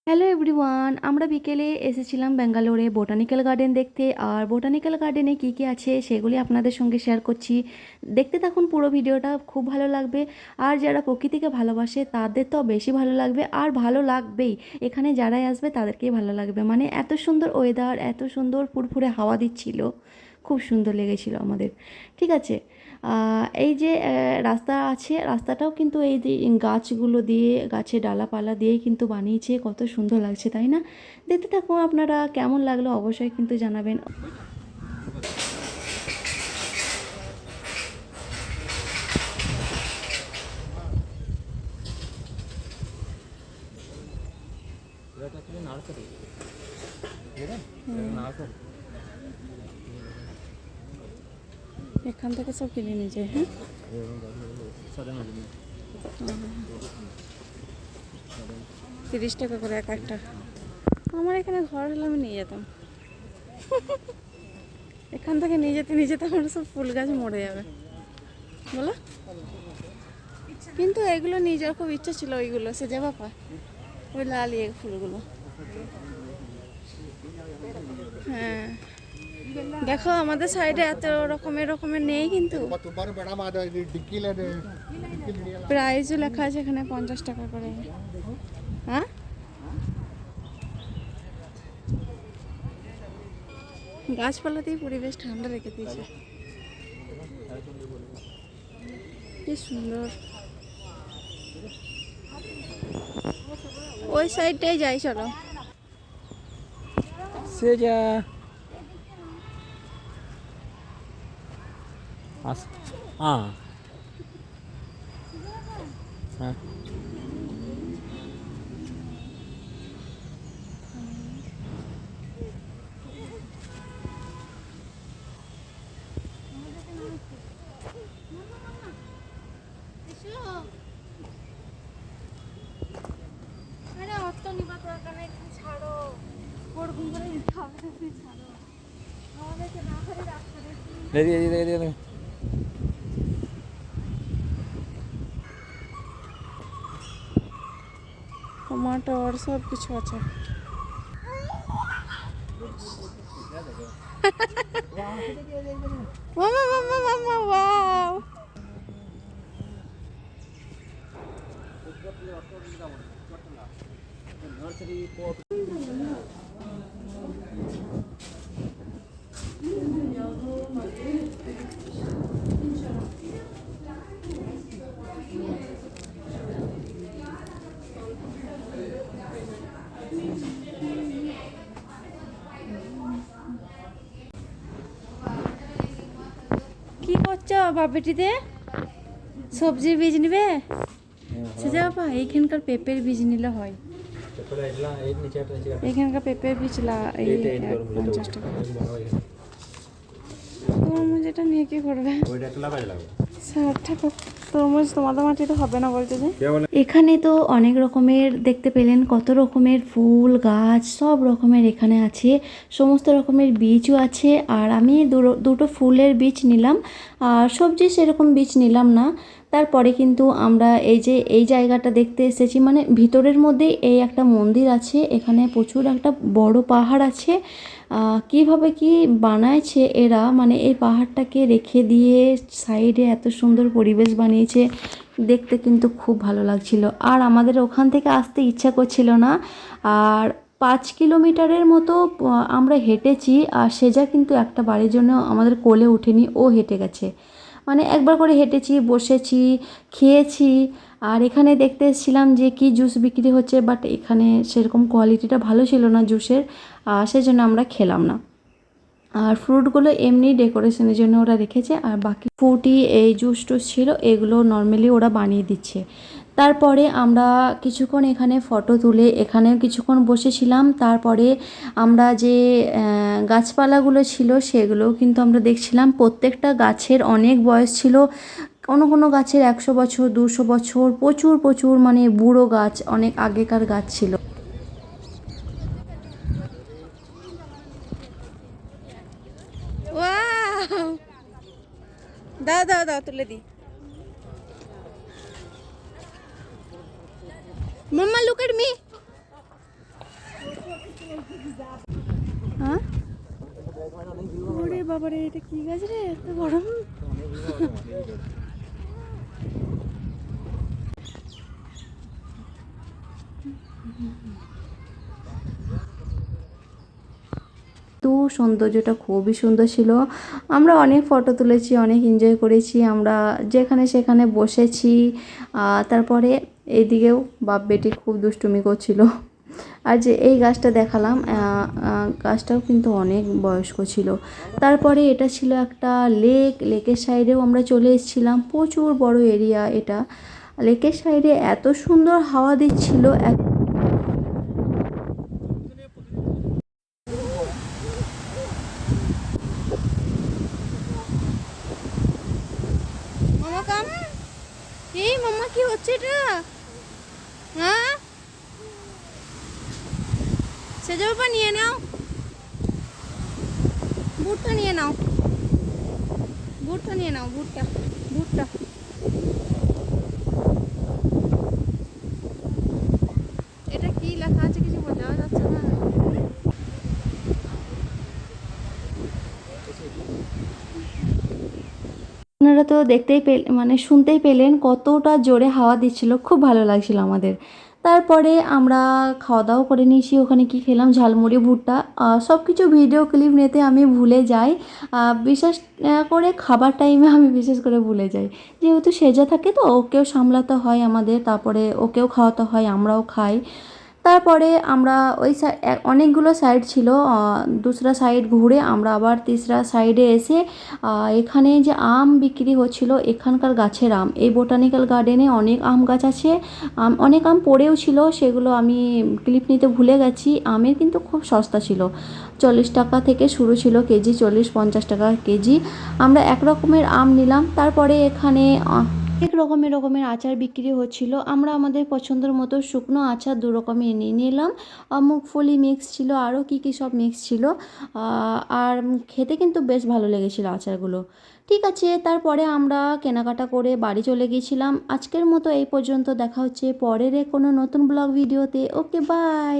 Hello everyone, আমরা বিকেলে এসেছিলাম ব্যাঙ্গালোরে বোটানিক্যাল গার্ডেন দেখতে। আর বোটানিক্যাল গার্ডেনে কী কী আছে সেগুলি আপনাদের সঙ্গে শেয়ার করছি। দেখতে থাকুন পুরো ভিডিওটা, খুব ভালো লাগবে। আর যারা প্রকৃতিকে ভালোবাসে তাদের তো বেশি ভালো লাগবে, আর ভালো লাগবেই। এখানে যারাই আসবে তাদেরকেই ভালো লাগবে। মানে এত সুন্দর ওয়েদার, এত সুন্দর ফুরফুরে হাওয়া দিচ্ছিল, খুব সুন্দর লেগেছিল আমাদের। ঠিক আছে, এই যে রাস্তা আছে, রাস্তাটাও কিন্তু এই যে গাছগুলো দিয়ে, গাছের ডালাপালা দিয়েই কিন্তু বানিয়েছে। কত সুন্দর লাগছে তাই না? দেখতে থাকুন, আপনারা কেমন লাগলো অবশ্যই কিন্তু জানাবেন। এখান থেকে সব কিনে নিয়ে যায়। হ্যাঁ, 30 টাকা করে এক একটা। আমার এখানে ঘর হলে আমি নিয়ে যেতাম। এখান থেকে নিয়ে যেতে আমার সব ফুল গাছ মরে যাবে বলো। কিন্তু এগুলো নিয়ে যাওয়ার খুব ইচ্ছা ছিল, ওইগুলো সে যে বাপা, ওই লাল ফুলগুলো। হ্যাঁ, দেখো আমাদের সাইডে এত রকমের নেই, কিন্তু প্রাইসও লেখা আছে এখানে 50 টাকা করে। হ্যাঁ, গাছপালা দিয়ে পরিবেশ ঠান্ডা রেখে দিয়েছে, কি সুন্দর। ওই সাইডটাই যাই, চলো। Seja ah ah deh. টমাটোর সব কিছু আছে। মামা মামা মামা, ওয়াও! কি করছো বাপেটিতে? সবজির বীজ নিবে? সে যাবা, এইখানকার পেঁপের বীজ নিলে হয়। এইখানকার পেঁপের বীজ এই 50 টাকা। তরমুজ এটা নিয়ে কি করবে? 60 টাকা তরমুজ তোমাদের মাটিতে হবে না বলতে যে। এখানে তো অনেক রকমের দেখতে পেলেন, কত রকমের ফুল গাছ, সব রকমের এখানে আছে। সমস্ত রকমের বীজও আছে। আর আমি দুটো ফুলের বীজ নিলাম, আর সবজি সেরকম বীজ নিলাম না। তারপরে কিন্তু আমরা এই জায়গাটা দেখতে এসেছি, মানে ভিতরের মধ্যেই এই একটা মন্দির আছে। এখানে প্রচুর একটা বড় পাহাড় আছে। কিভাবে কি বানাইছে এরা, মানে এই পাহাড়টাকে রেখে দিয়ে সাইডে এত সুন্দর পরিবেশ বানিয়েছে, দেখতে কিন্তু খুব ভালো লাগছিল। আর আমাদের ওখান থেকে আসতে ইচ্ছা করছিল না। আর 5 কিলোমিটারের মতো আমরা হেঁটেছি। আর সেজা কিন্তু একটা বাড়ির জন্য আমাদের কোলে উঠেনি, ও হেঁটে গেছে। মানে একবার করে হেঁটেছি, বসেছি, খেয়েছি। আর এখানে দেখতে এসেছিলাম যে কি জুস বিক্রি হচ্ছে, বাট এখানে সেরকম কোয়ালিটিটা ভালো ছিল না জুসের, সেজন্য আমরা খেলাম না। আর ফ্রুটগুলো এমনি ডেকোরেশনের জন্য ওরা রেখেছে, আর বাকি ফ্রুটি এই জুস টুস ছিল এগুলো নর্মালি ওরা বানিয়ে দিচ্ছে। তারপরে আমরা কিছুক্ষণ এখানে ফটো তুলে এখানে কিছুক্ষণ বসেছিলাম। তারপরে আমরা যে গাছপালাগুলো ছিল সেগুলোও কিন্তু আমরা দেখছিলাম। প্রত্যেকটা গাছের অনেক বয়স ছিল, কোনো কোনো গাছের 100 বছর, 200 বছর, প্রচুর প্রচুর, মানে বুড়ো গাছ, অনেক আগেকার গাছ ছিল। দাও দাও দাও, তুলে দি। মাম্মা লুক এট মি। হ্যাঁ, ওরে বাবারে, এটা কি গাছ রে এত বড়? তো সৌন্দর্যটা খুবই সুন্দর ছিল। আমরা অনেক ফটো তুলেছি, অনেক এনজয় করেছি, আমরা যেখানে সেখানে বসেছি। তারপরে এইদিকেও বাপ বেটি খুব দুষ্টুমি করছিল। আর যে এই গাছটা দেখালাম, গাছটাও কিন্তু অনেক বয়স্ক ছিল। তারপরে এটা ছিল একটা লেকের সাইডেও আমরা চলে এসেছিলাম। প্রচুর বড় এরিয়া এটা। লেকের সাইডে এত সুন্দর হাওয়া দিচ্ছিল। মামা কাম, এই মামা কি হচ্ছে এটা? হ্যাঁ, সেজে বাবা নিয়ে নাও, বুটটা নিয়ে নাও, বুটটা নিয়ে নাও, বুটটা বুটটা। এটা কি লেখা আছে কিছু বোঝা যাচ্ছে না। আপনারা তো দেখতেই মানে শুনতেই পেলেন কতটা জোরে হাওয়া দিচ্ছিল, খুব ভালো লাগছিল আমাদের। তারপরে আমরা খাওয়া দাওয়া করে নিয়েছি। ওখানে কি খেলাম, ঝালমুড়ি, ভুট্টা, সব কিছু ভিডিও ক্লিপ নিতে আমি ভুলে যাই। বিশেষ করে খাবার টাইমে আমি বিশেষ করে ভুলে যাই, যেহেতু সেজা থাকে তো ওকেও সামলাতে হয় আমাদের, তারপরে ওকেও খাওয়াতে হয়, আমরাও খাই। তারপরে আমরা ওই অনেকগুলো সাইড ছিল, দুসরা সাইড ঘুরে আমরা আবার তিসরা সাইডে এসে এখানে যে আম বিক্রি হচ্ছিল, এখানকার গাছের আম, এই বোটানিক্যাল গার্ডেনে অনেক আম গাছ আছে। অনেক আম পড়েও ছিল, সেগুলো আমি ক্লিপ নিতে ভুলে গেছি। আমের কিন্তু খুব সস্তা ছিল, 40 টাকা থেকে শুরু ছিল কেজি, 40-50 টাকা কেজি। আমরা এক রকমের আম নিলাম। তারপরে এখানে অনেক রকমের আচার বিক্রি হচ্ছিল। আমরা আমাদের পছন্দের মতো শুকনো আচার 2 রকমের নিয়ে নিলাম। মুগফলি মিক্স ছিল, আরও কী সব মিক্স ছিল। আর খেতে কিন্তু বেশ ভালো লেগেছিলো আচারগুলো। ঠিক আছে, তারপরে আমরা কেনাকাটা করে বাড়ি চলে গিয়েছিলাম। আজকের মতো এই পর্যন্ত, দেখা হচ্ছে পরের কোনো নতুন ব্লগ ভিডিওতে। ওকে, বাই।